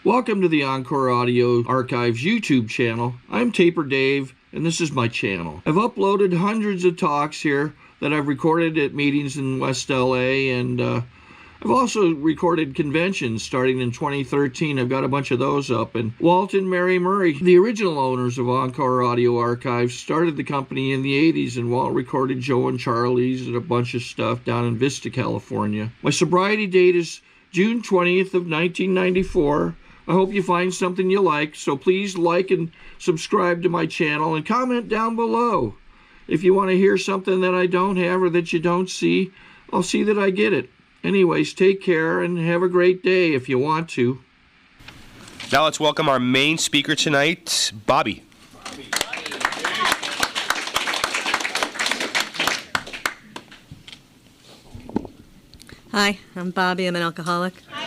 Welcome to the Encore Audio Archives YouTube channel. I'm Taper Dave, and this is my channel. I've uploaded hundreds of talks here that I've recorded at meetings in West LA, and I've also recorded conventions starting in 2013. I've got a bunch of those up. And Walt and Mary Murray, the original owners of Encore Audio Archives, started the company in the 80s, and Walt recorded Joe and Charlie's and a bunch of stuff down in Vista, California. My sobriety date is June 20th of 1994. I hope you find something you like, so please like and subscribe to my channel and comment down below. If you want to hear something that I don't have or that you don't see, I'll see that I get it. Anyways, take care and have a great day if you want to. Now let's welcome our main speaker tonight, Bobbi. Hi, I'm Bobbi. I'm an alcoholic. Hi.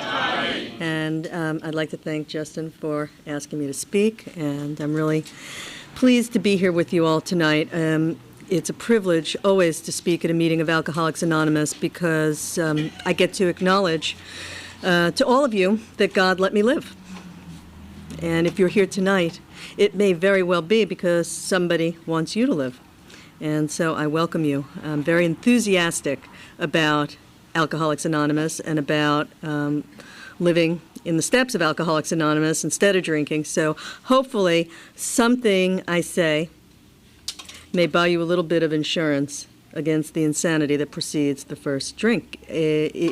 And I'd like to thank Justin for asking me to speak, and I'm really pleased to be here with you all tonight. It's a privilege always to speak at a meeting of Alcoholics Anonymous because I get to acknowledge to all of you that God let me live. And if you're here tonight, it may very well be because somebody wants you to live. And so I welcome you. I'm very enthusiastic about Alcoholics Anonymous and about living in the steps of Alcoholics Anonymous instead of drinking. So hopefully something I say may buy you a little bit of insurance against the insanity that precedes the first drink.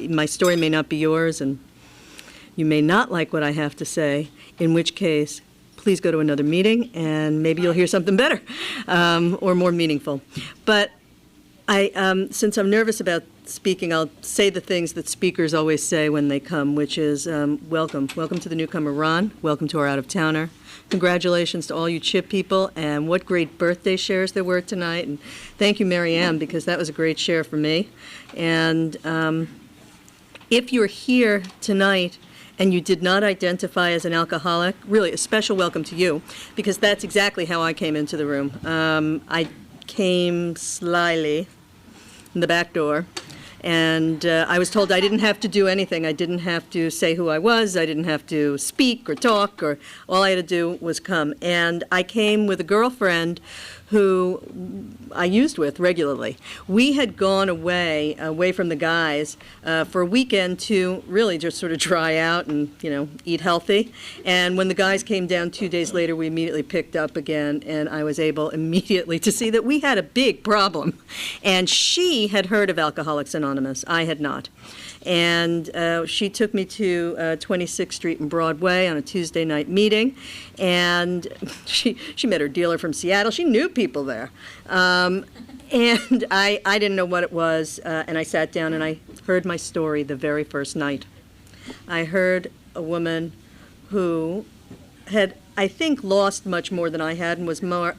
My story may not be yours, and you may not like what I have to say, in which case, please go to another meeting, and maybe you'll hear something better or more meaningful. But since I'm nervous about speaking, I'll say the things that speakers always say when they come, which is welcome. Welcome to the newcomer, Ron. Welcome to our out-of-towner. Congratulations to all you CHIP people, and what great birthday shares there were tonight. And thank you, Mary Ann, because that was a great share for me. And if you're here tonight and you did not identify as an alcoholic, really a special welcome to you, because that's exactly how I came into the room. I came slyly in the back door, and I was told I didn't have to do anything. I didn't have to say who I was. I didn't have to speak or talk, or all I had to do was come. And I came with a girlfriend who I used with regularly. We had gone away from the guys for a weekend to really just sort of dry out and, eat healthy. And when the guys came down 2 days later, we immediately picked up again, and I was able immediately to see that we had a big problem. And she had heard of Alcoholics Anonymous. I had not. And she took me to 26th Street and Broadway on a Tuesday night meeting, and she met her dealer from Seattle. She knew people there. And I didn't know what it was, and I sat down and I heard my story the very first night. I heard a woman who had, I think, lost much more than I had and was more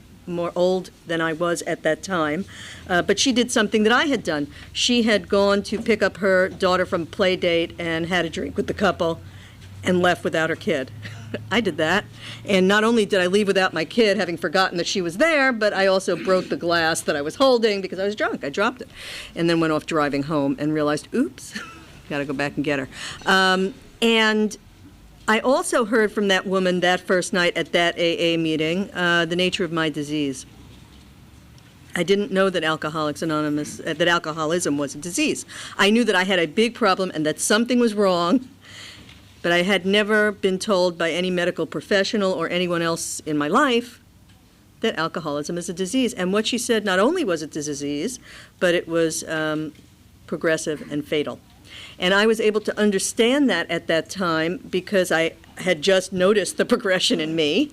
old than I was at that time, but she did something that I had done. She had gone to pick up her daughter from play date and had a drink with the couple and left without her kid. I did that, and not only did I leave without my kid, having forgotten that she was there, but I also broke the glass that I was holding because I was drunk. I dropped it, and then went off driving home and realized, oops, gotta go back and get her. And I also heard from that woman that first night at that AA meeting the nature of my disease. I didn't know that Alcoholics Anonymous, that alcoholism was a disease. I knew that I had a big problem and that something was wrong, but I had never been told by any medical professional or anyone else in my life that alcoholism is a disease. And what she said, not only was it a disease, but it was progressive and fatal. And I was able to understand that at that time because I had just noticed the progression in me.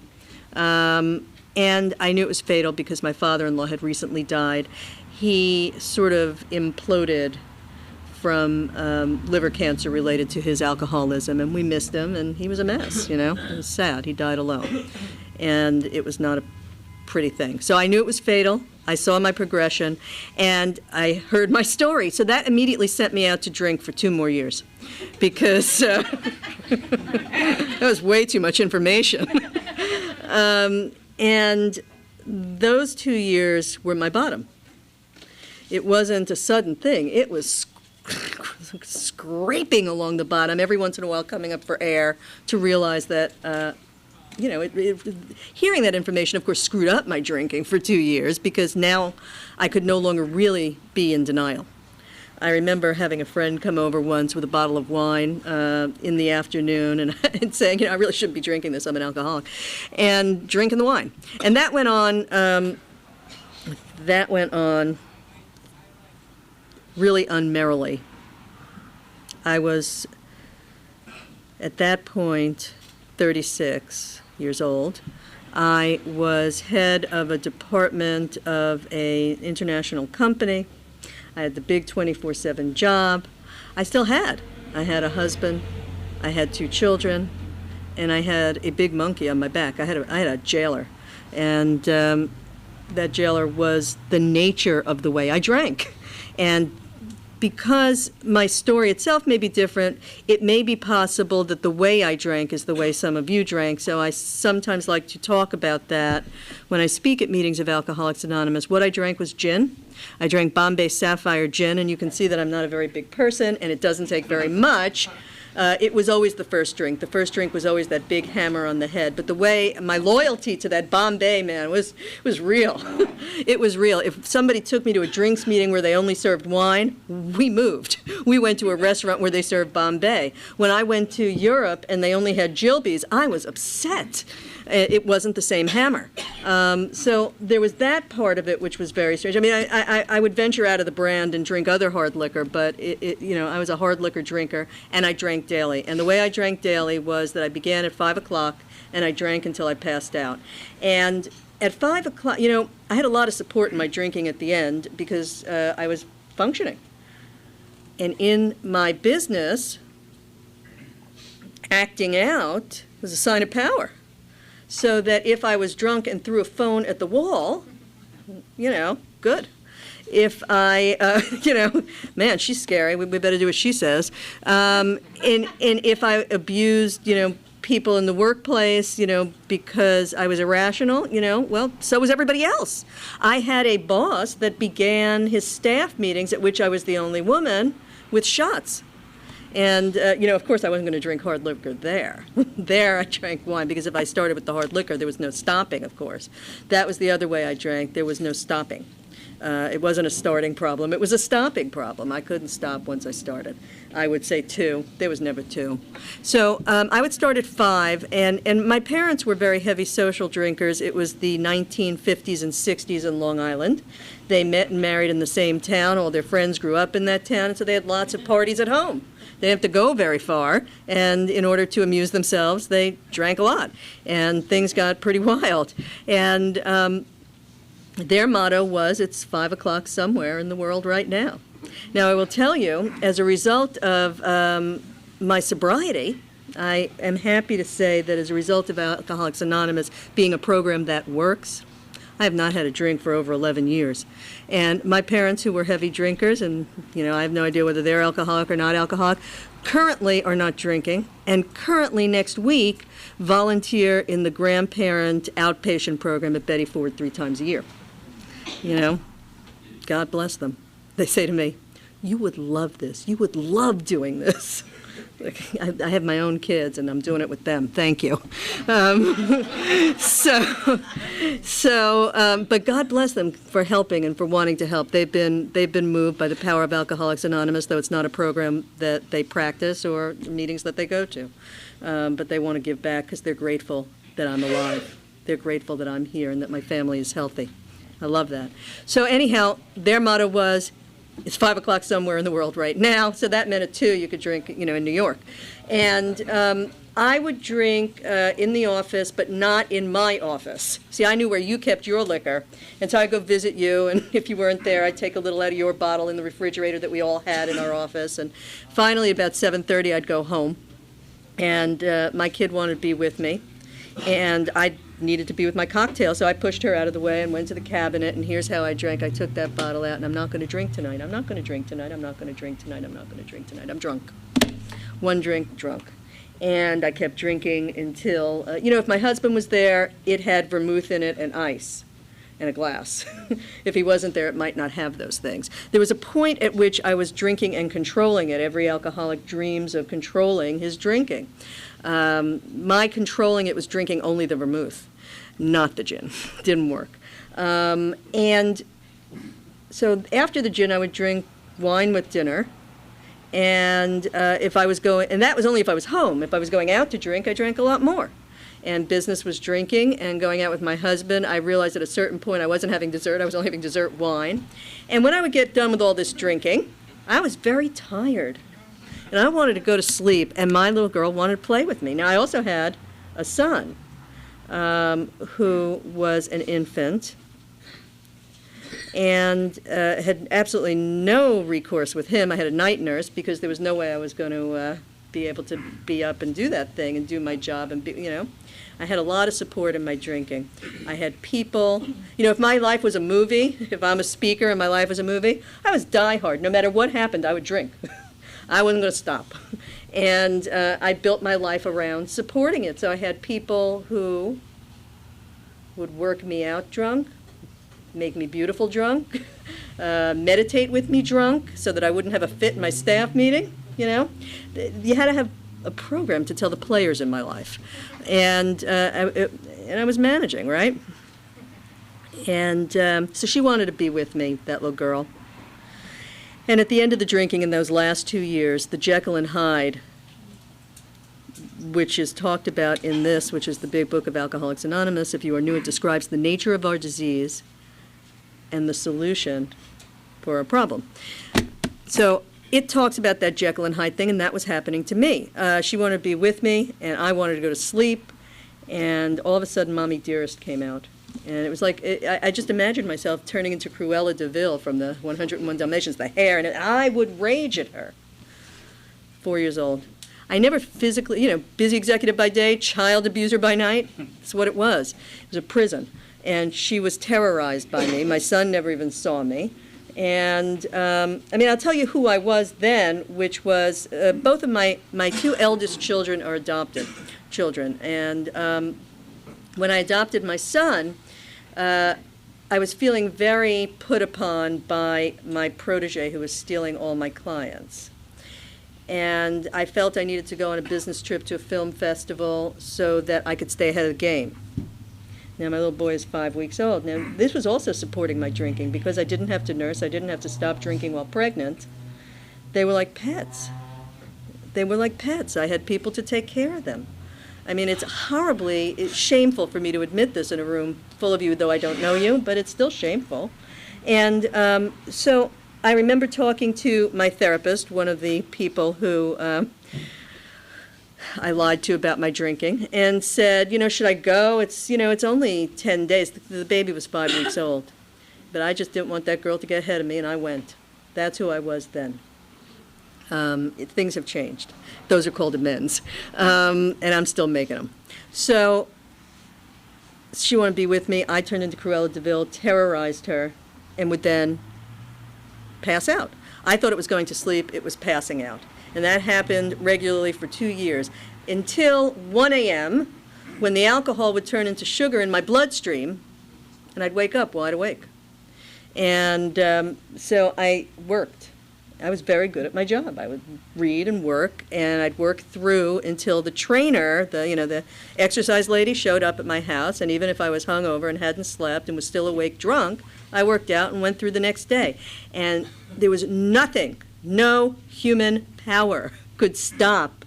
And I knew it was fatal because my father-in-law had recently died. He sort of imploded from liver cancer related to his alcoholism, and we missed him, and he was a mess, It was sad. He died alone. And it was not a pretty thing. So I knew it was fatal. I saw my progression, and I heard my story. So that immediately sent me out to drink for 2 more years because that was way too much information. And those 2 years were my bottom. It wasn't a sudden thing. It was scraping along the bottom, every once in a while coming up for air to realize that, hearing that information, of course, screwed up my drinking for 2 years because now I could no longer really be in denial. I remember having a friend come over once with a bottle of wine in the afternoon and saying, I really shouldn't be drinking this, I'm an alcoholic, and drinking the wine. And that went on really unmerrily. I was, at that point, 36 years old. I was head of a department of an international company. I had the big 24/7 job. I had a husband, I had 2 children, and I had a big monkey on my back. I had a jailer, and that jailer was the nature of the way I drank. And because my story itself may be different, it may be possible that the way I drank is the way some of you drank, so I sometimes like to talk about that when I speak at meetings of Alcoholics Anonymous. What I drank was gin. I drank Bombay Sapphire gin, and you can see that I'm not a very big person, and it doesn't take very much. It was always the first drink. The first drink was always that big hammer on the head. But the way, my loyalty to that Bombay, man, was real. It was real. If somebody took me to a drinks meeting where they only served wine, we moved. We went to a restaurant where they served Bombay. When I went to Europe and they only had Gilbey's, I was upset. It wasn't the same hammer. So there was that part of it which was very strange. I mean, I would venture out of the brand and drink other hard liquor, but I was a hard liquor drinker, and I drank daily. And the way I drank daily was that I began at 5 o'clock, and I drank until I passed out. And at 5 o'clock, I had a lot of support in my drinking at the end because I was functioning. And in my business, acting out was a sign of power. So that if I was drunk and threw a phone at the wall, good. If I, man, she's scary. We better do what she says. And if I abused, people in the workplace, because I was irrational, well, so was everybody else. I had a boss that began his staff meetings, at which I was the only woman, with shots. And, of course, I wasn't going to drink hard liquor there. There I drank wine, because if I started with the hard liquor, there was no stopping, of course. That was the other way I drank. There was no stopping. It wasn't a starting problem. It was a stopping problem. I couldn't stop once I started. I would say 2. There was never 2. So I would start at 5, and my parents were very heavy social drinkers. It was the 1950s and 60s in Long Island. They met and married in the same town. All their friends grew up in that town, and so they had lots of parties at home. They didn't have to go very far, and in order to amuse themselves, they drank a lot, and things got pretty wild. And their motto was, it's 5 o'clock somewhere in the world right now. Now, I will tell you, as a result of my sobriety, I am happy to say that as a result of Alcoholics Anonymous being a program that works, I have not had a drink for over 11 years. And my parents, who were heavy drinkers, and I have no idea whether they're alcoholic or not alcoholic, currently are not drinking, and currently next week volunteer in the grandparent outpatient program at Betty Ford 3 times a year. God bless them. They say to me, "You would love this. You would love doing this." I have my own kids, and I'm doing it with them. Thank you. But God bless them for helping and for wanting to help. They've been moved by the power of Alcoholics Anonymous, though it's not a program that they practice or meetings that they go to. But they want to give back because they're grateful that I'm alive. They're grateful that I'm here and that my family is healthy. I love that. So anyhow, their motto was, it's 5 o'clock somewhere in the world right now, so that meant at 2 you could drink, in New York. And I would drink in the office, but not in my office. See, I knew where you kept your liquor, and so I'd go visit you, and if you weren't there, I'd take a little out of your bottle in the refrigerator that we all had in our office. And finally, about 7:30, I'd go home, and my kid wanted to be with me, and I needed to be with my cocktail, so I pushed her out of the way and went to the cabinet, and here's how I drank. I took that bottle out, and I'm not going to drink tonight. I'm not going to drink tonight. I'm not going to drink tonight. I'm not going to drink tonight. I'm drunk. 1 drink, drunk. And I kept drinking until, if my husband was there, it had vermouth in it and ice. and a glass. If he wasn't there, it might not have those things. There was a point at which I was drinking and controlling it. Every alcoholic dreams of controlling his drinking. My controlling it was drinking only the vermouth, not the gin. Didn't work. And so after the gin, I would drink wine with dinner. And if I was going, and that was only if I was home. If I was going out to drink, I drank a lot more. And business was drinking and going out with my husband. I realized at a certain point I wasn't having dessert. I was only having dessert wine. And when I would get done with all this drinking, I was very tired. And I wanted to go to sleep, and my little girl wanted to play with me. Now, I also had a son who was an infant and had absolutely no recourse with him. I had a night nurse because there was no way I was going to be able to be up and do that thing and do my job and be, you know. I had a lot of support in my drinking. I had people, you know, if my life was a movie, if I'm a speaker and my life was a movie, I was diehard. No matter what happened, I would drink. I wasn't going to stop. And I built my life around supporting it. So I had people who would work me out drunk, make me beautiful drunk, meditate with me drunk so that I wouldn't have a fit in my staff meeting, you know. You had to have a program to tell the players in my life. And I was managing, right? And so she wanted to be with me, that little girl. And at the end of the drinking in those last 2 years, the Jekyll and Hyde, which is talked about in this, which is the big book of Alcoholics Anonymous, if you are new, it describes the nature of our disease and the solution for our problem. So it talks about that Jekyll and Hyde thing, and that was happening to me. She wanted to be with me, and I wanted to go to sleep, and all of a sudden, Mommy Dearest came out. And it was like, I just imagined myself turning into Cruella de Vil from the 101 Dalmatians, the hair, and I would rage at her. 4 years old. I never physically, you know, busy executive by day, child abuser by night. That's what it was. It was a prison. And she was terrorized by me. My son never even saw me. And, I mean, I'll tell you who I was then, which was both of my two eldest children are adopted children. And when I adopted my son, I was feeling very put upon by my protege who was stealing all my clients. And I felt I needed to go on a business trip to a film festival so that I could stay ahead of the game. Now, my little boy is 5 weeks old. Now, this was also supporting my drinking because I didn't have to nurse. I didn't have to stop drinking while pregnant. They were like pets. They were like pets. I had people to take care of them. I mean, it's shameful for me to admit this in a room full of you, though I don't know you, but it's still shameful. And so I remember talking to my therapist, one of the people who I lied to about my drinking, and said, you know, should I go? It's only 10 days. The baby was 5 weeks old. But I just didn't want that girl to get ahead of me, and I went. That's who I was then. Things have changed. Those are called amends. And I'm still making them. So she wanted to be with me. I turned into Cruella de Vil, terrorized her, and would then pass out. I thought it was going to sleep. It was passing out. And that happened regularly for 2 years until 1 a.m. when the alcohol would turn into sugar in my bloodstream, and I'd wake up wide awake. And so I worked. I was very good at my job. I would read and work, and I'd work through until the trainer, the exercise lady, showed up at my house, and even if I was hungover and hadn't slept and was still awake drunk, I worked out and went through the next day. And there was nothing, no human power could stop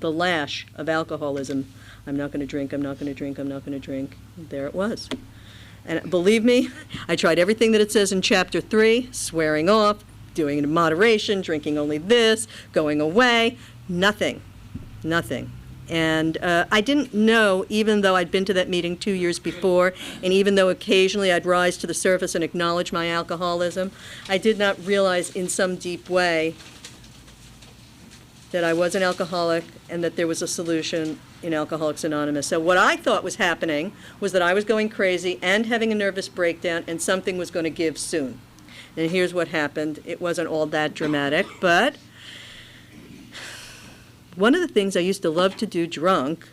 the lash of alcoholism. I'm not going to drink, I'm not going to drink, I'm not going to drink. There it was. And believe me, I tried everything that it says in Chapter 3, swearing off, doing it in moderation, drinking only this, going away, nothing. And I didn't know, even though I'd been to that meeting 2 years before, and even though occasionally I'd rise to the surface and acknowledge my alcoholism, I did not realize in some deep way that I was an alcoholic and that there was a solution in Alcoholics Anonymous. So what I thought was happening was that I was going crazy and having a nervous breakdown, and something was going to give soon. And here's what happened. It wasn't all that dramatic, but one of the things I used to love to do drunk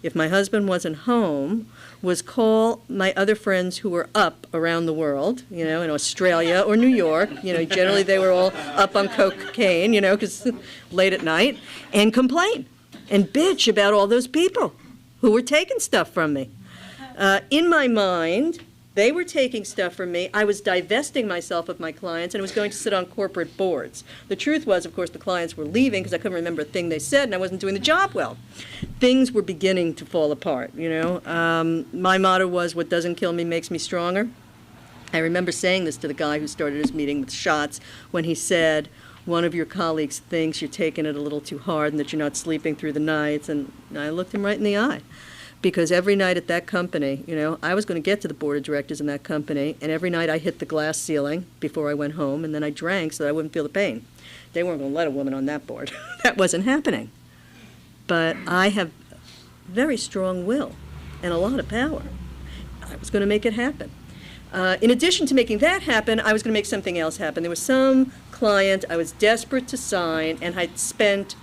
if my husband wasn't home, was call my other friends who were up around the world, in Australia or New York. Generally they were all up on cocaine, because late at night, and complain and bitch about all those people who were taking stuff from me. In my mind, they were taking stuff from me. I was divesting myself of my clients, and I was going to sit on corporate boards. The truth was, of course, the clients were leaving because I couldn't remember a thing they said, and I wasn't doing the job well. Things were beginning to fall apart, My motto was, what doesn't kill me makes me stronger. I remember saying this to the guy who started his meeting with shots when he said, one of your colleagues thinks you're taking it a little too hard and that you're not sleeping through the nights, and I looked him right in the eye. Because every night at that company, I was going to get to the board of directors in that company, and every night I hit the glass ceiling before I went home, and then I drank so that I wouldn't feel the pain. They weren't going to let a woman on that board. That wasn't happening. But I have very strong will and a lot of power. I was going to make it happen. In addition to making that happen, I was going to make something else happen. There was some client I was desperate to sign, and I'd spent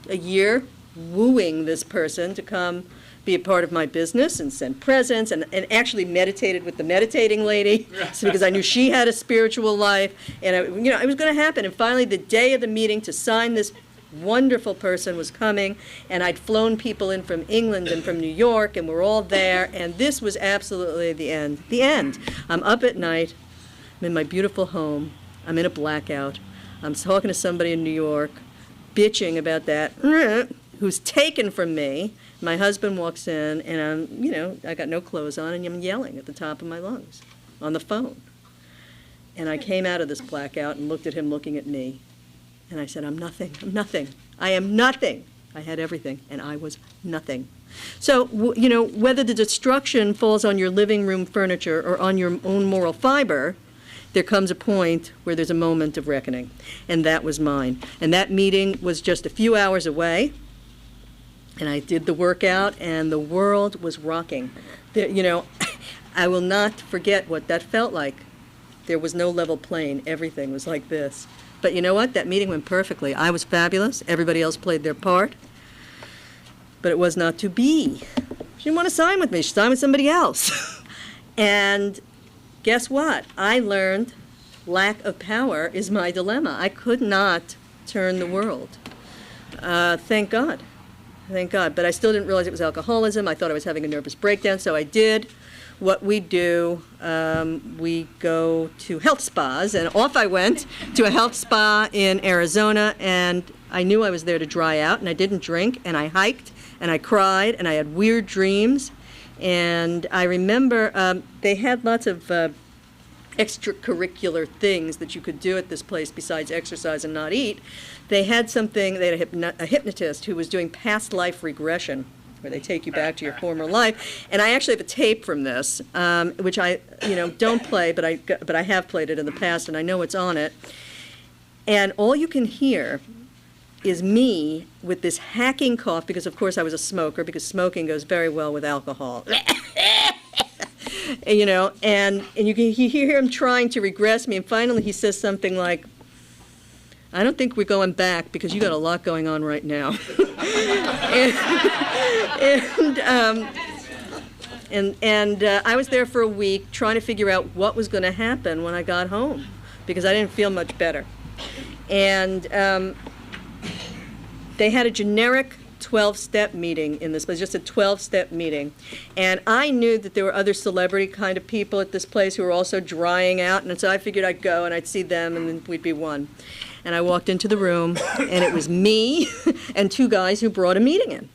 a year wooing this person to come be a part of my business and send presents, and actually meditated with the meditating lady because I knew she had a spiritual life, and it was going to happen. And finally, the day of the meeting to sign this wonderful person was coming, and I'd flown people in from England and from New York, and we're all there, and this was absolutely the end. The end. I'm up at night. I'm in my beautiful home. I'm in a blackout. I'm talking to somebody in New York, bitching about that who's taken from me. My husband walks in, and I got no clothes on, and I'm yelling at the top of my lungs on the phone. And I came out of this blackout and looked at him looking at me. And I said, I'm nothing. I am nothing. I had everything, and I was nothing. So, whether the destruction falls on your living room furniture or on your own moral fiber, there comes a point where there's a moment of reckoning. And that was mine. And that meeting was just a few hours away. And I did the workout, and the world was rocking. I will not forget what that felt like. There was no level plane. Everything was like this. But you know what? That meeting went perfectly. I was fabulous. Everybody else played their part. But it was not to be. She didn't want to sign with me. She signed with somebody else. And guess what? I learned lack of power is my dilemma. I could not turn the world. Thank God. Thank God. But I still didn't realize it was alcoholism. I thought I was having a nervous breakdown, so I did what we do. We go to health spas, and off I went to a health spa in Arizona, and I knew I was there to dry out, and I didn't drink, and I hiked, and I cried, and I had weird dreams. And I remember they had lots of extracurricular things that you could do at this place besides exercise and not eat. They had something, they had a hypnotist who was doing past life regression, where they take you back to your former life. And I actually have a tape from this, which I don't play, but I have played it in the past, and I know it's on it. And all you can hear is me with this hacking cough, because of course I was a smoker, because smoking goes very well with alcohol. And you hear him trying to regress me, and finally he says something like, I don't think we're going back because you got a lot going on right now. and I was there for a week trying to figure out what was going to happen when I got home, because I didn't feel much better. And they had a generic 12-step meeting in this place, just a 12-step meeting. And I knew that there were other celebrity kind of people at this place who were also drying out, and so I figured I'd go and I'd see them, and then we'd be one. And I walked into the room, and it was me and two guys who brought a meeting in,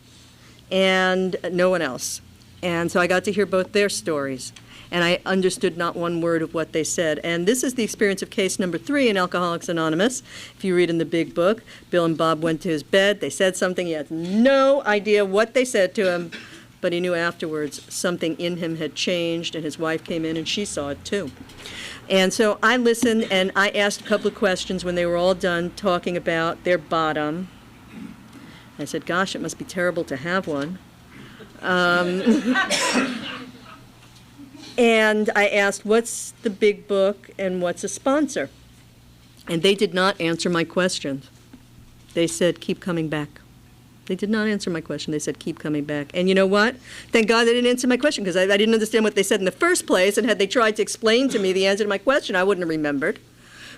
and no one else. And so I got to hear both their stories, and I understood not one word of what they said. And this is the experience of case number 3 in Alcoholics Anonymous. If you read in the big book, Bill and Bob went to his bed. They said something. He had no idea what they said to him, but he knew afterwards something in him had changed, and his wife came in, and she saw it too. And so I listened, and I asked a couple of questions when they were all done talking about their bottom. I said, gosh, it must be terrible to have one. And I asked, what's the big book and what's a sponsor? And they did not answer my questions. They said, keep coming back. They did not answer my question. They said, keep coming back. And you know what? Thank God they didn't answer my question, because I didn't understand what they said in the first place, and had they tried to explain to me the answer to my question, I wouldn't have remembered.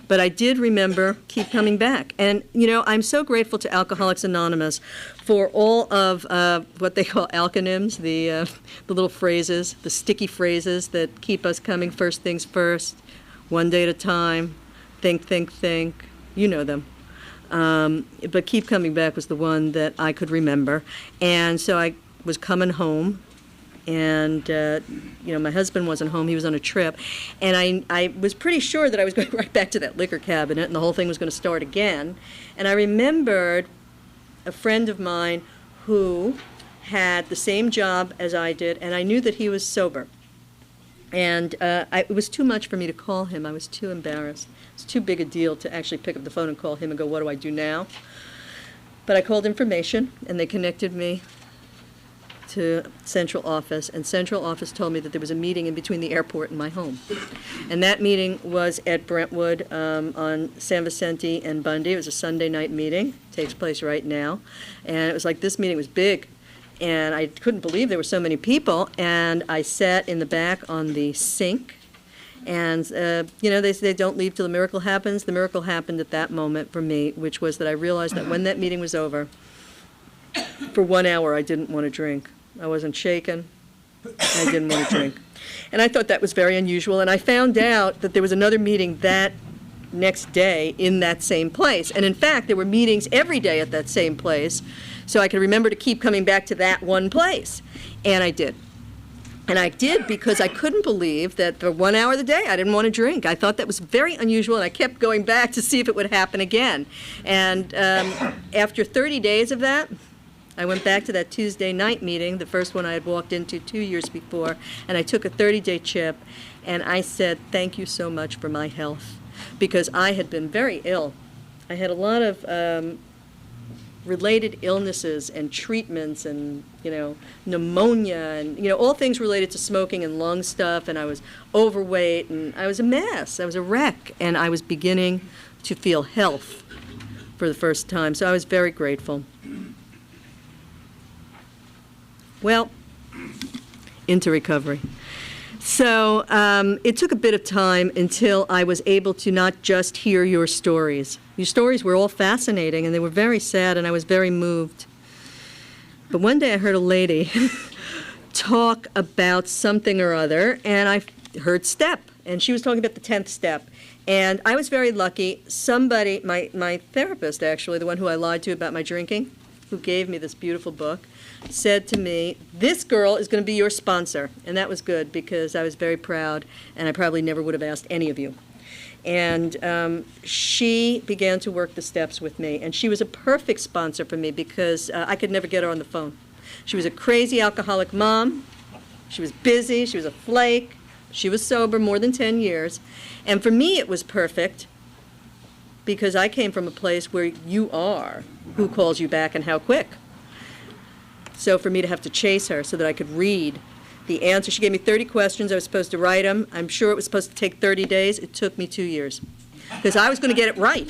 But I did remember, keep coming back. And, you know, I'm so grateful to Alcoholics Anonymous for all of what they call alconyms, the little phrases, the sticky phrases that keep us coming. First things first, one day at a time, think, think, think. You know them. But keep coming back was the one that I could remember. And so I was coming home. And, you know, my husband wasn't home. He was on a trip. And I was pretty sure that I was going right back to that liquor cabinet and the whole thing was going to start again. And I remembered a friend of mine who had the same job as I did, and I knew that he was sober. And it was too much for me to call him. I was too embarrassed. It's too big a deal to actually pick up the phone and call him and go, what do I do now? But I called information, and they connected me to central office, and central office told me that there was a meeting in between the airport and my home. And that meeting was at Brentwood on San Vicente and Bundy. It was a Sunday night meeting. It takes place right now. And it was like, this meeting was big. And I couldn't believe there were so many people. And I sat in the back on the sink. And, you know, they say don't leave till the miracle happens. The miracle happened at that moment for me, which was that I realized that when that meeting was over, for 1 hour I didn't want to drink. I wasn't shaken. I didn't want to drink. And I thought that was very unusual. And I found out that there was another meeting that next day in that same place. And in fact, there were meetings every day at that same place. So I could remember to keep coming back to that one place. And I did. And I did because I couldn't believe that for 1 hour of the day I didn't want to drink. I thought that was very unusual, and I kept going back to see if it would happen again. And after 30 days of that, I went back to that Tuesday night meeting, the first one I had walked into 2 years before, and I took a 30-day chip, and I said, thank you so much for my health, because I had been very ill. I had a lot of related illnesses and treatments and, you know, pneumonia and, you know, all things related to smoking and lung stuff, and I was overweight, and I was a mess. I was a wreck, and I was beginning to feel health for the first time, so I was very grateful. Well, into recovery. So it took a bit of time until I was able to not just hear your stories. Your stories were all fascinating, and they were very sad, and I was very moved. But one day I heard a lady talk about something or other, and I heard step, and she was talking about the 10th step. And I was very lucky. Somebody, my therapist actually, the one who I lied to about my drinking, who gave me this beautiful book, said to me, this girl is going to be your sponsor. And that was good, because I was very proud, and I probably never would have asked any of you. And she began to work the steps with me, and she was a perfect sponsor for me, because I could never get her on the phone. She was a crazy alcoholic mom. She was busy. She was a flake. She was sober more than 10 years. And for me, it was perfect, because I came from a place where you are who calls you back and how quick. So for me to have to chase her so that I could read the answer. She gave me 30 questions. I was supposed to write them. I'm sure it was supposed to take 30 days. It took me 2 years, because I was going to get it right.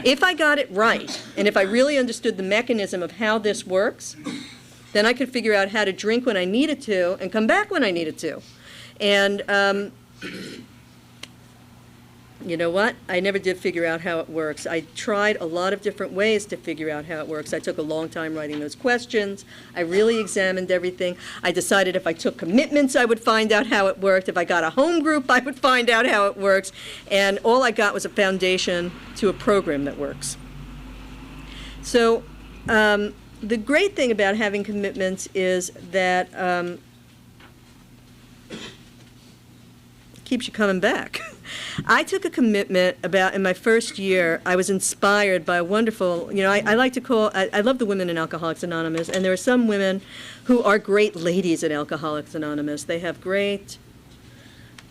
If I got it right, and if I really understood the mechanism of how this works, then I could figure out how to drink when I needed to and come back when I needed to. And you know what? I never did figure out how it works. I tried a lot of different ways to figure out how it works. I took a long time writing those questions. I really examined everything. I decided if I took commitments, I would find out how it worked. If I got a home group, I would find out how it works. And all I got was a foundation to a program that works. So the great thing about having commitments is that it keeps you coming back. I took a commitment about, in my first year, I was inspired by a wonderful, you know, I like to call, I love the women in Alcoholics Anonymous, and there are some women who are great ladies in Alcoholics Anonymous. They have great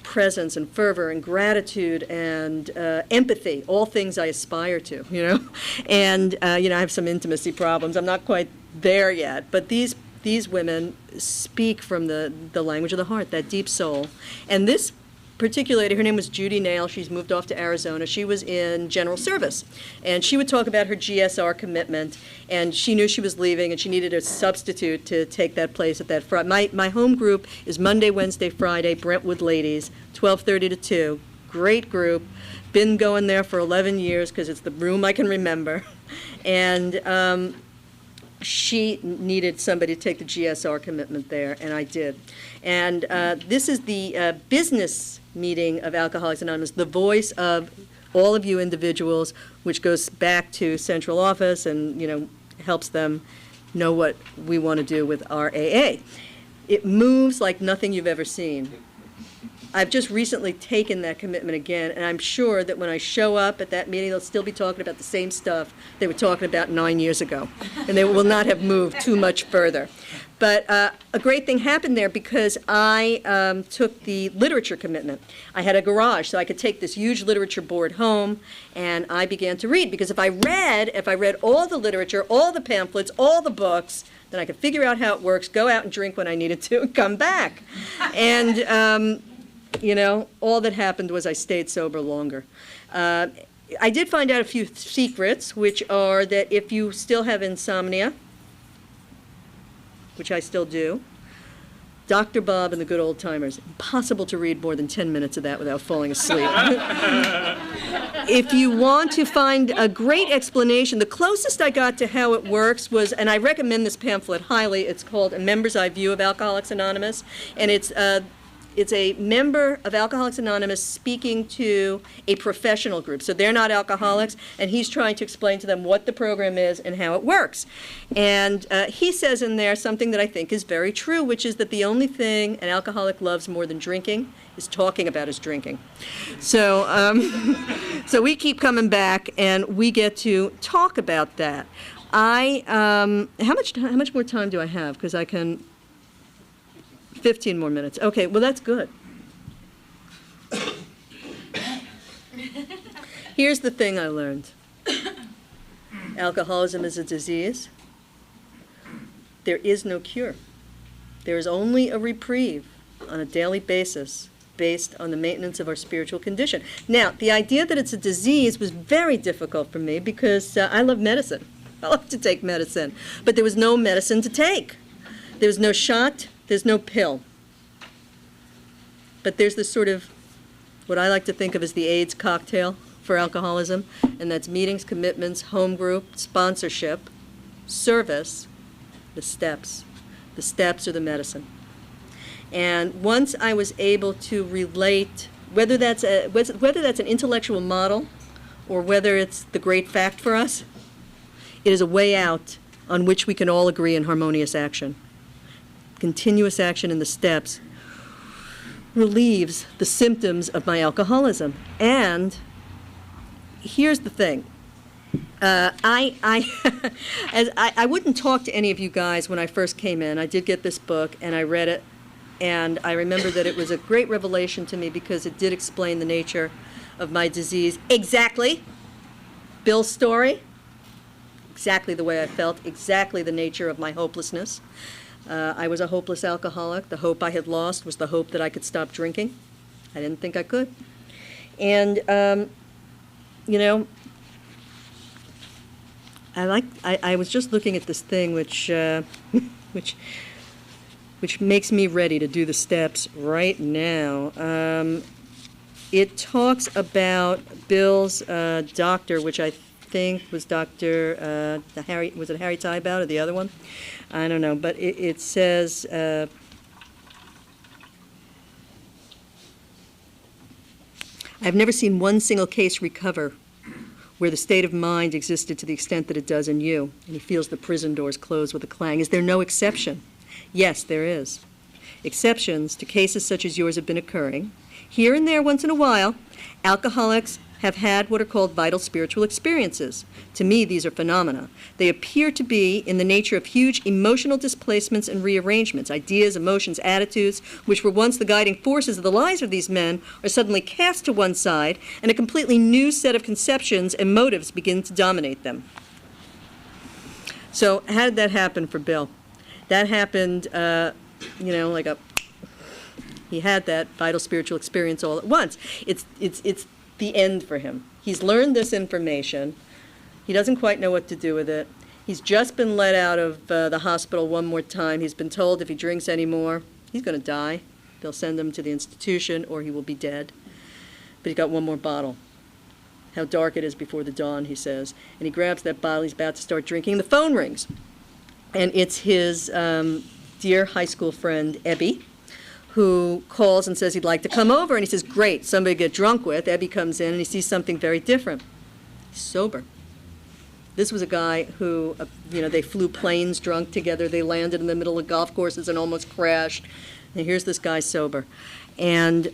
presence and fervor and gratitude and empathy, all things I aspire to, you know. And, you know, I have some intimacy problems. I'm not quite there yet, but these women speak from the language of the heart, that deep soul. And this particularly, her name was Judy Nail. She's moved off to Arizona. She was in general service. And she would talk about her GSR commitment, and she knew she was leaving, and she needed a substitute to take that place at that Friday. My home group is Monday, Wednesday, Friday, Brentwood Ladies, 12:30 to 2. Great group. Been going there for 11 years because it's the room I can remember. And she needed somebody to take the GSR commitment there, and I did. And this is the business meeting of Alcoholics Anonymous, the voice of all of you individuals, which goes back to central office and, you know, helps them know what we want to do with our AA. It moves like nothing you've ever seen. I've just recently taken that commitment again, and I'm sure that when I show up at that meeting, they'll still be talking about the same stuff they were talking about 9 years ago, and they will not have moved too much further. But a great thing happened there because I took the literature commitment. I had a garage, so I could take this huge literature board home, and I began to read. Because if I read all the literature, all the pamphlets, all the books, then I could figure out how it works, go out and drink when I needed to, and come back. And you know, all that happened was I stayed sober longer. I did find out a few secrets, which are that if you still have insomnia, which I still do, Dr. Bob and the Good Old Timers, impossible to read more than 10 minutes of that without falling asleep. If you want to find a great explanation, the closest I got to how it works was, and I recommend this pamphlet highly, it's called A Member's Eye View of Alcoholics Anonymous, and it's a member of Alcoholics Anonymous speaking to a professional group. So they're not alcoholics, and he's trying to explain to them what the program is and how it works. And he says in there something that I think is very true, which is that the only thing an alcoholic loves more than drinking is talking about his drinking. So, so we keep coming back, and we get to talk about that. How much more time do I have? Because I can... 15 more minutes. Okay, well, that's good. Here's the thing I learned. Alcoholism is a disease. There is no cure. There is only a reprieve on a daily basis based on the maintenance of our spiritual condition. Now, the idea that it's a disease was very difficult for me because I love medicine. I love to take medicine. But there was no medicine to take. There was no shot. There's no pill. But there's this sort of, what I like to think of as the AIDS cocktail for alcoholism, and that's meetings, commitments, home group, sponsorship, service, the steps. The steps are the medicine. And once I was able to relate, whether that's an intellectual model or whether it's the great fact for us, it is a way out on which we can all agree in harmonious action. Continuous action in the steps relieves the symptoms of my alcoholism. And here's the thing. I wouldn't talk to any of you guys when I first came in. I did get this book, and I read it, and I remember that it was a great revelation to me because it did explain the nature of my disease. Exactly. Bill's story. Exactly the way I felt. Exactly the nature of my hopelessness. I was a hopeless alcoholic. The hope I had lost was the hope that I could stop drinking. I didn't think I could. And, you know, I was just looking at this thing which makes me ready to do the steps right now. It talks about Bill's doctor, which I think was Dr. Was it Harry Tybout or the other one? I don't know, but it says, I've never seen one single case recover where the state of mind existed to the extent that it does in you, and he feels the prison doors close with a clang. Is there no exception? Yes, there is. Exceptions to cases such as yours have been occurring. Here and there, once in a while, alcoholics have had what are called vital spiritual experiences. To me, these are phenomena. They appear to be in the nature of huge emotional displacements and rearrangements. Ideas, emotions, attitudes, which were once the guiding forces of the lives of these men, are suddenly cast to one side, and a completely new set of conceptions and motives begin to dominate them. So how did that happen for Bill? That happened, you know, like a He had that vital spiritual experience all at once. It's the end for him. He's learned this information. He doesn't quite know what to do with it. He's just been let out of the hospital one more time. He's been told if he drinks any more, he's going to die. They'll send him to the institution or he will be dead. But he's got one more bottle. How dark it is before the dawn, he says. And he grabs that bottle. He's about to start drinking. The phone rings. And it's his dear high school friend, Ebby, who calls and says he'd like to come over. And he says, great, somebody to get drunk with. Ebby comes in and he sees something very different. He's sober. This was a guy who, they flew planes drunk together. They landed in the middle of golf courses and almost crashed. And here's this guy sober. And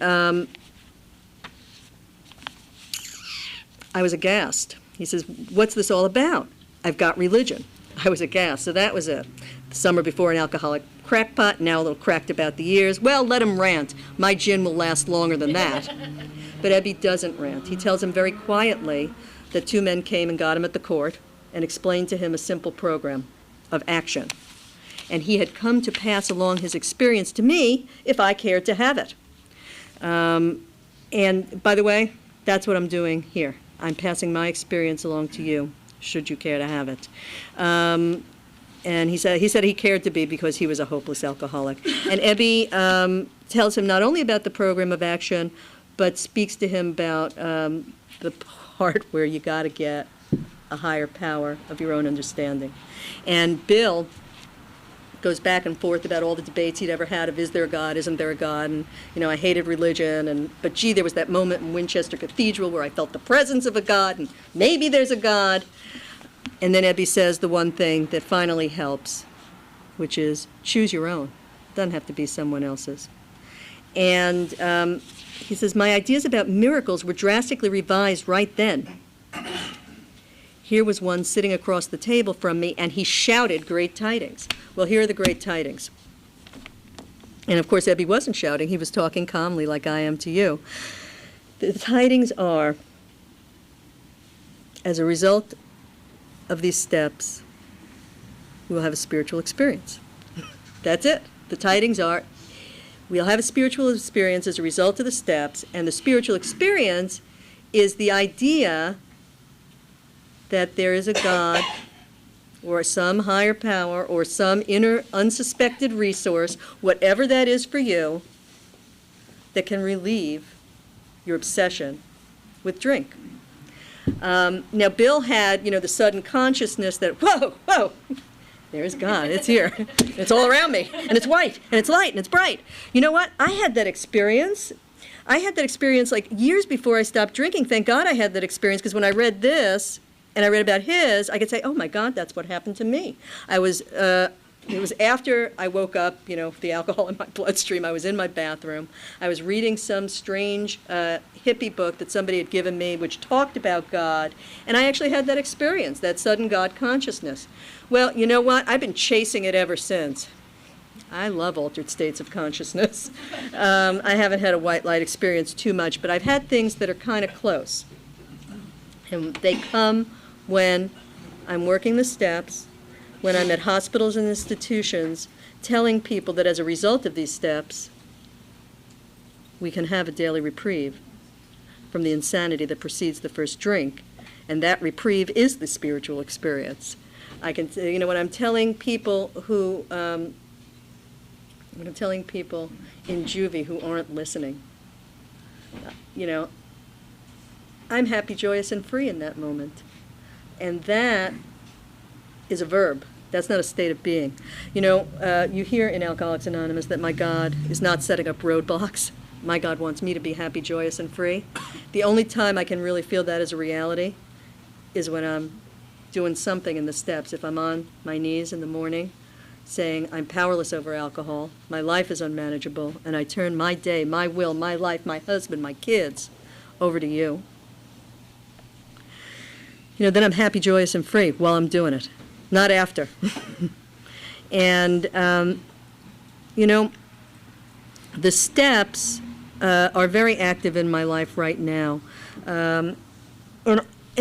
I was aghast. He says, what's this all about? I've got religion. I was aghast. So that was it. The summer before, an alcoholic crackpot, now a little cracked about the ears. Well, let him rant. My gin will last longer than that. But Ebby doesn't rant. He tells him very quietly that two men came and got him at the court and explained to him a simple program of action. And he had come to pass along his experience to me if I cared to have it. And by the way, that's what I'm doing here. I'm passing my experience along to you, should you care to have it. And he said he cared to be because he was a hopeless alcoholic. And Ebby tells him not only about the program of action, but speaks to him about the part where you got to get a higher power of your own understanding. And Bill goes back and forth about all the debates he'd ever had of is there a God, isn't there a God, and I hated religion, but gee, there was that moment in Winchester Cathedral where I felt the presence of a God, and maybe there's a God. And then Ebby says the one thing that finally helps, which is choose your own. It doesn't have to be someone else's. And he says, my ideas about miracles were drastically revised right then. Here was one sitting across the table from me, and he shouted great tidings. Well, here are the great tidings. And of course, Ebby wasn't shouting. He was talking calmly like I am to you. The tidings are, as a result of these steps, we will have a spiritual experience. That's it. The tidings are, we'll have a spiritual experience as a result of the steps, and the spiritual experience is the idea that there is a God or some higher power or some inner unsuspected resource, whatever that is for you, that can relieve your obsession with drink. Now, Bill had, the sudden consciousness that, whoa, there's God, it's here, it's all around me, and it's white, and it's light, and it's bright. You know what? I had that experience. Like years before I stopped drinking. Thank God I had that experience, because when I read this, and I read about his, I could say, oh my God, that's what happened to me. It was after I woke up, the alcohol in my bloodstream. I was in my bathroom. I was reading some strange hippie book that somebody had given me, which talked about God, and I actually had that experience, that sudden God consciousness. Well, you know what? I've been chasing it ever since. I love altered states of consciousness. I haven't had a white light experience too much, but I've had things that are kind of close. And they come when I'm working the steps, when I'm at hospitals and institutions, telling people that as a result of these steps, we can have a daily reprieve from the insanity that precedes the first drink. And that reprieve is the spiritual experience. I can, when I'm telling people who, when I'm telling people in juvie who aren't listening, I'm happy, joyous, and free in that moment. And that is a verb. That's not a state of being. You hear in Alcoholics Anonymous that my God is not setting up roadblocks. My God wants me to be happy, joyous, and free. The only time I can really feel that as a reality is when I'm doing something in the steps. If I'm on my knees in the morning saying, I'm powerless over alcohol, my life is unmanageable, and I turn my day, my will, my life, my husband, my kids over to you. Then I'm happy, joyous, and free while I'm doing it, not after. And, the steps are very active in my life right now. And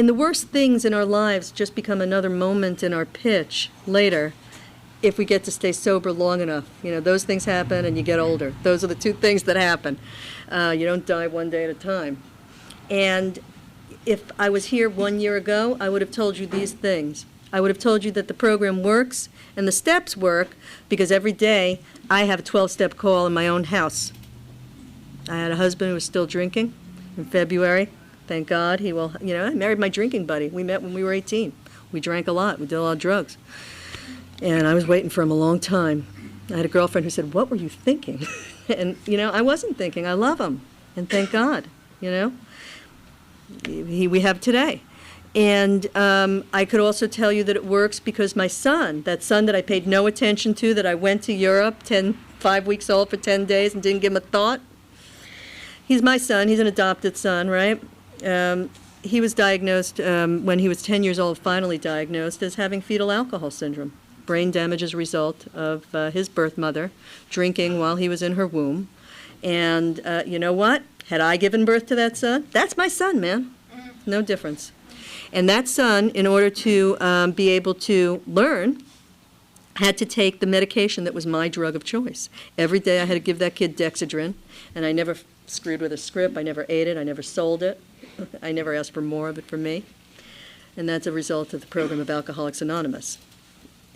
the worst things in our lives just become another moment in our pitch later. if we get to stay sober long enough. You know, those things happen and you get older. Those are the two things that happen. You don't die one day at a time. And if I was here 1 year ago, I would have told you these things. I would have told you that the program works and the steps work because every day I have a 12-step call in my own house. I had a husband who was still drinking in February. Thank God he will, you know, I married my drinking buddy. We met when we were 18. We drank a lot. We did a lot of drugs. And I was waiting for him a long time. I had a girlfriend who said, "What were you thinking?" And, you know, I wasn't thinking. I love him. And thank God, you know. We have today. And I could also tell you that it works because my son, that son that I paid no attention to, that I went to Europe, 5 weeks old for 10 days and didn't give him a thought, he's my son. He's an adopted son, right? He was diagnosed when he was 10 years old, finally diagnosed as having fetal alcohol syndrome, brain damage as a result of his birth mother drinking while he was in her womb. And you know what? Had I given birth to that son, that's my son, man. No difference. And that son, in order to be able to learn, had to take the medication that was my drug of choice. Every day I had to give that kid Dexedrine, and I never screwed with a script. I never ate it. I never sold it. I never asked for more of it for me. And that's a result of the program of Alcoholics Anonymous.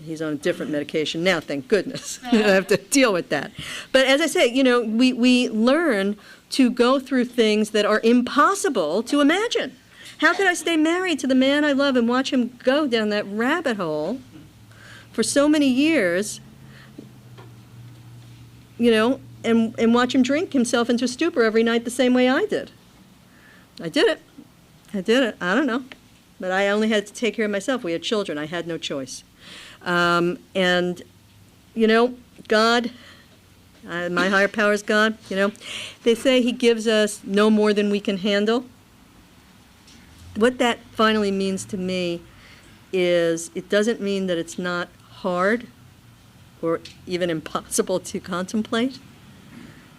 He's on a different medication now, thank goodness. I don't have to deal with that. But as I say, you know, we learn to go through things that are impossible to imagine. How could I stay married to the man I love and watch him go down that rabbit hole for so many years, you know, and watch him drink himself into a stupor every night the same way I did? I did it. I did it. I don't know. But I only had to take care of myself. We had children. I had no choice. And, you know, God, my higher power is God, you know. They say he gives us no more than we can handle. What that finally means to me is it doesn't mean that it's not hard or even impossible to contemplate,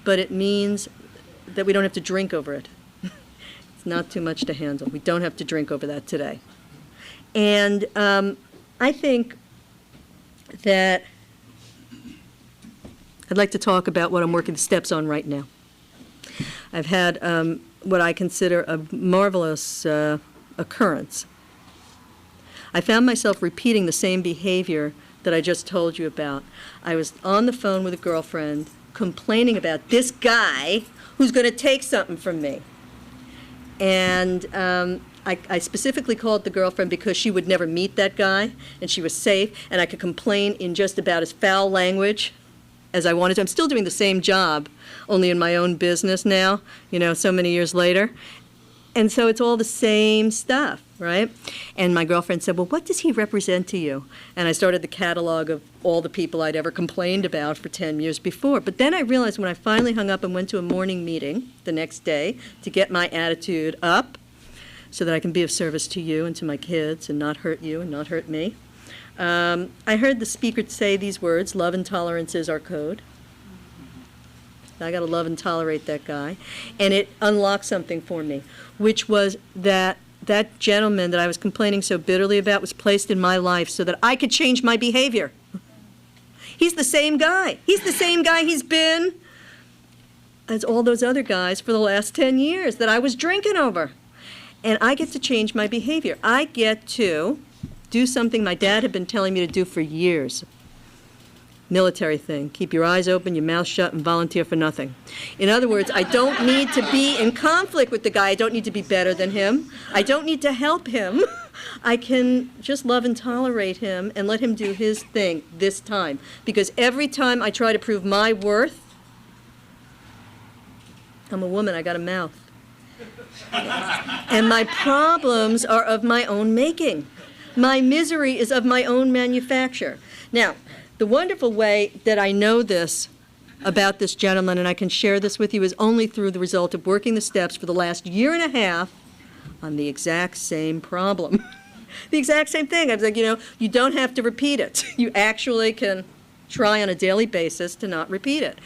but it means that we don't have to drink over it. It's not too much to handle. We don't have to drink over that today. And I think that I'd like to talk about what I'm working the steps on right now. I've had what I consider a marvelous occurrence. I found myself repeating the same behavior that I just told you about. I was on the phone with a girlfriend complaining about this guy who's going to take something from me. And I specifically called the girlfriend because she would never meet that guy, and she was safe, and I could complain in just about as foul language as I wanted to. I'm still doing the same job, only in my own business now, you know, so many years later. And so it's all the same stuff, right? And my girlfriend said, "Well, what does he represent to you?" And I started the catalog of all the people I'd ever complained about for 10 years before. But then I realized when I finally hung up and went to a morning meeting the next day to get my attitude up so that I can be of service to you and to my kids and not hurt you and not hurt me, I heard the speaker say these words, "Love and tolerance is our code." I got to love and tolerate that guy. And it unlocked something for me, which was that that gentleman that I was complaining so bitterly about was placed in my life so that I could change my behavior. He's the same guy. He's the same guy he's been as all those other guys for the last 10 years that I was drinking over. And I get to change my behavior. I get to do something my dad had been telling me to do for years. Military thing. Keep your eyes open, your mouth shut, and volunteer for nothing. In other words, I don't need to be in conflict with the guy. I don't need to be better than him. I don't need to help him. I can just love and tolerate him and let him do his thing this time. Because every time I try to prove my worth, I'm a woman, I got a mouth. And my problems are of my own making. My misery is of my own manufacture. Now, the wonderful way that I know this about this gentleman, and I can share this with you, is only through the result of working the steps for the last year and a half on the exact same problem. The exact same thing. I was like, you know, you don't have to repeat it. You actually can try on a daily basis to not repeat it.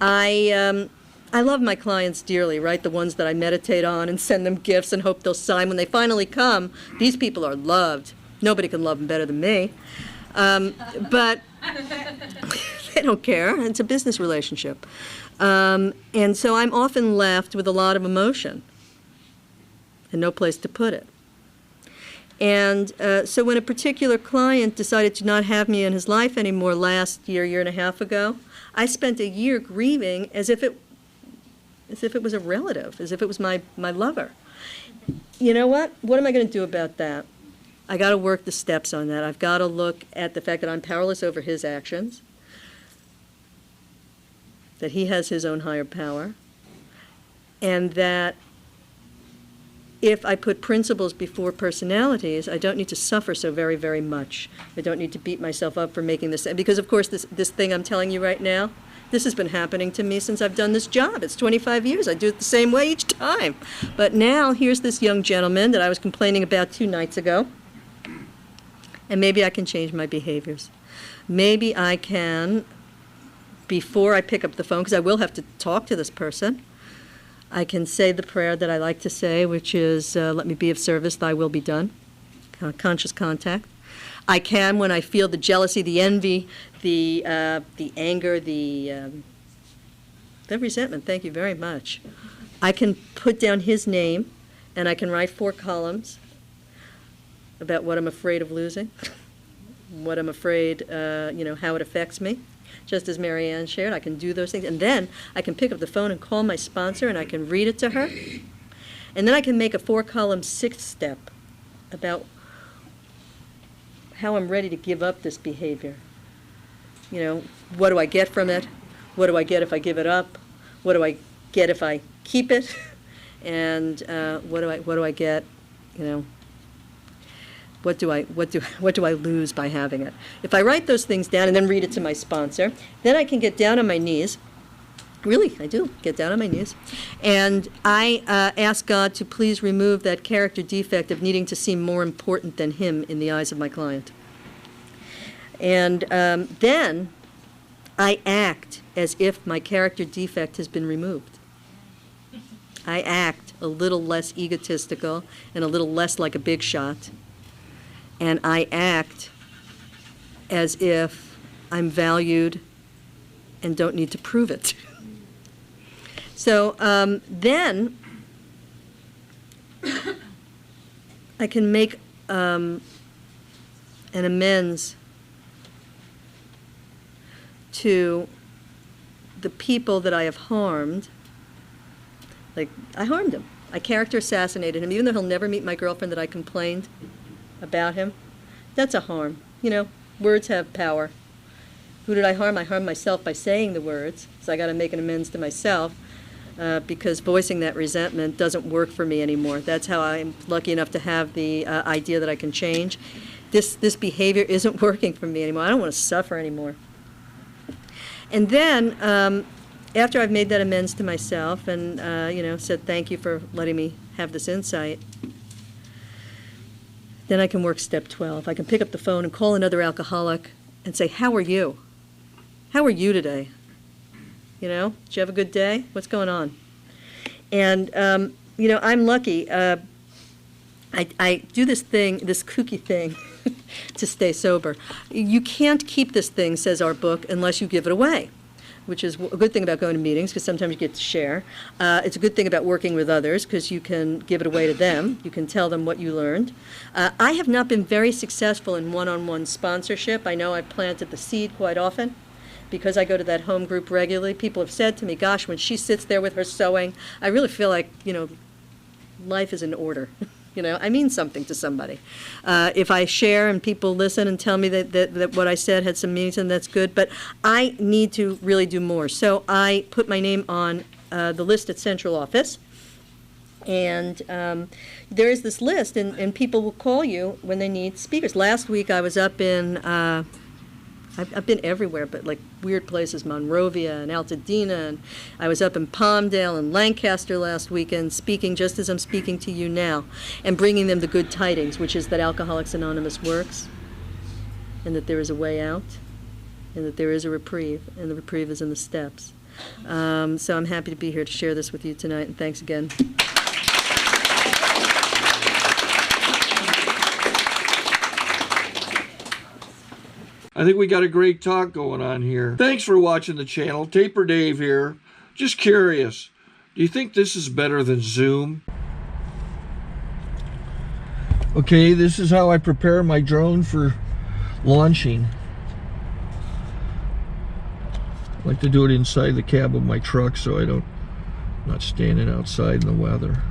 I love my clients dearly, right? The ones that I meditate on and send them gifts and hope they'll sign. When they finally come, these people are loved. Nobody can love them better than me. But They don't care. It's a business relationship. And so I'm often left with a lot of emotion and no place to put it. And so when a particular client decided to not have me in his life anymore last year and a half ago, I spent a year grieving as if it was a relative, as if it was my lover. You know what? What am I going to do about that? I got to work the steps on that. I've got to look at the fact that I'm powerless over his actions, that he has his own higher power, and that if I put principles before personalities, I don't need to suffer so very, very much. I don't need to beat myself up for making this, because of course this thing I'm telling you right now, this has been happening to me since I've done this job. It's 25 years. I do it the same way each time. But now here's this young gentleman that I was complaining about 2 nights ago, and maybe I can change my behaviors. Maybe I can, before I pick up the phone, because I will have to talk to this person, I can say the prayer that I like to say, which is, let me be of service, thy will be done, conscious contact. I can, when I feel the jealousy, the envy, the anger, the resentment, thank you very much. I can put down his name, and I can write 4 columns about what I'm afraid of losing, what I'm afraid, how it affects me. Just as Mary Ann shared, I can do those things. And then I can pick up the phone and call my sponsor, and I can read it to her. And then I can make a 4-column 6th step about how I'm ready to give up this behavior. What do I get from it? What do I get if I give it up? What do I get if I keep it? And what do I get, What do I lose by having it? If I write those things down and then read it to my sponsor, then I can get down on my knees. Really, I do get down on my knees. And I ask God to please remove that character defect of needing to seem more important than him in the eyes of my client. And then I act as if my character defect has been removed. I act a little less egotistical and a little less like a big shot. And I act as if I'm valued and don't need to prove it. So then I can make an amends to the people that I have harmed. Like, I harmed him. I character assassinated him, even though he'll never meet my girlfriend that I complained about him. That's a harm. Words have power. Who did I harm? I harmed myself by saying the words, so I got to make an amends to myself because voicing that resentment doesn't work for me anymore. That's how I'm lucky enough to have the idea that I can change. This behavior isn't working for me anymore. I don't want to suffer anymore. And then after I've made that amends to myself and said thank you for letting me have this insight, then I can work step 12. I can pick up the phone and call another alcoholic and say, how are you? How are you today? Did you have a good day? What's going on? And, I'm lucky. I do this kooky thing to stay sober. You can't keep this thing, says our book, unless you give it away, which is a good thing about going to meetings because sometimes you get to share. It's a good thing about working with others because you can give it away to them. You can tell them what you learned. I have not been very successful in one-on-one sponsorship. I know I've planted the seed quite often because I go to that home group regularly. People have said to me, gosh, when she sits there with her sewing, I really feel like, life is in order. I mean something to somebody. If I share and people listen and tell me that what I said had some meaning to them, that's good. But I need to really do more. So I put my name on the list at central office. And there is this list, and people will call you when they need speakers. Last week I was up in, I've been everywhere, but like weird places, Monrovia and Altadena, and I was up in Palmdale and Lancaster last weekend speaking just as I'm speaking to you now, and bringing them the good tidings, which is that Alcoholics Anonymous works, and that there is a way out, and that there is a reprieve, and the reprieve is in the steps. So I'm happy to be here to share this with you tonight, and thanks again. I think we got a great talk going on here. Thanks for watching the channel. Taper Dave here. Just curious, do you think this is better than Zoom? Okay, this is how I prepare my drone for launching. I like to do it inside the cab of my truck so I'm not standing outside in the weather.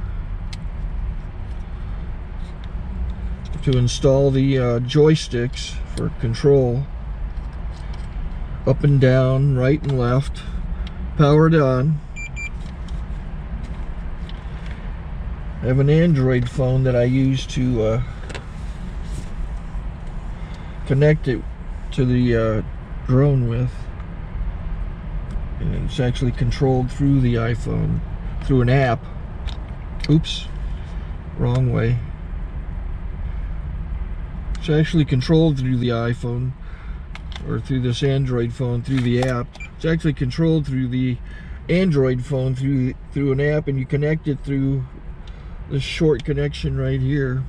To install the joysticks for control, up and down, right and left, powered on. I have an Android phone that I use to connect it to the drone with. And it's actually controlled through the iPhone, through an app. Oops, wrong way. It's actually controlled through the iPhone, or through this Android phone, through the app. It's actually controlled through the Android phone, through an app, and you connect it through this short connection right here.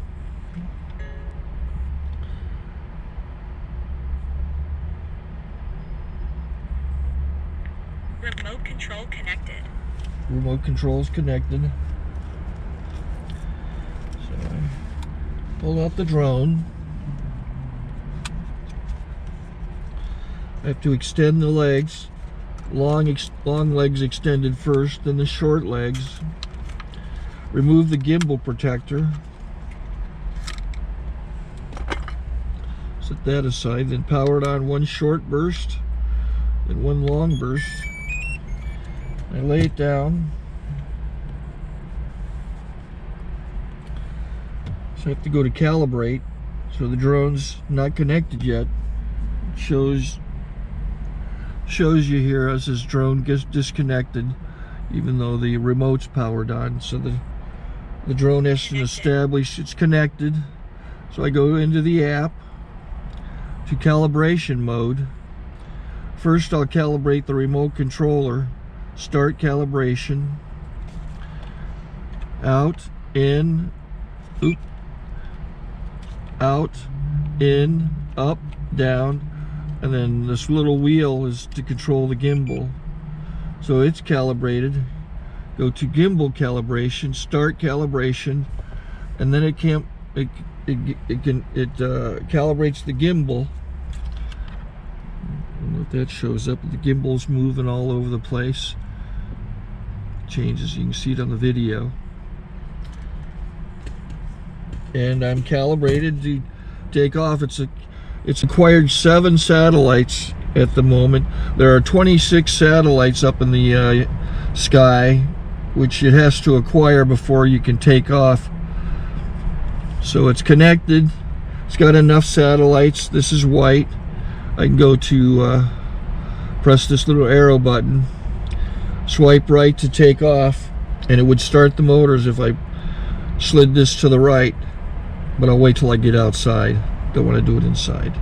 Remote control connected. Remote control's connected. So I pull out the drone. I have to extend the legs. Long legs extended first, then the short legs. Remove the gimbal protector. Set that aside, then power it on one short burst and one long burst. I lay it down. So I have to go to calibrate. So the drone's not connected yet. It shows you here as this drone gets disconnected, even though the remote's powered on. So the drone has to establish it's connected. So I go into the app to calibration mode. First I'll calibrate the remote controller. Start calibration. Out, in, oop, out, in, up, down, and then this little wheel is to control the gimbal. So it's calibrated. Go to gimbal calibration, start calibration, and then it calibrates the gimbal. I don't know if that shows up. The gimbal's moving all over the place. Changes, you can see it on the video. And I'm calibrated to take off. It's acquired 7 satellites at the moment. There are 26 satellites up in the sky, which it has to acquire before you can take off. So it's connected. It's got enough satellites. This is white. I can go to press this little arrow button, swipe right to take off, and it would start the motors if I slid this to the right. But I'll wait till I get outside. Don't want to do it inside.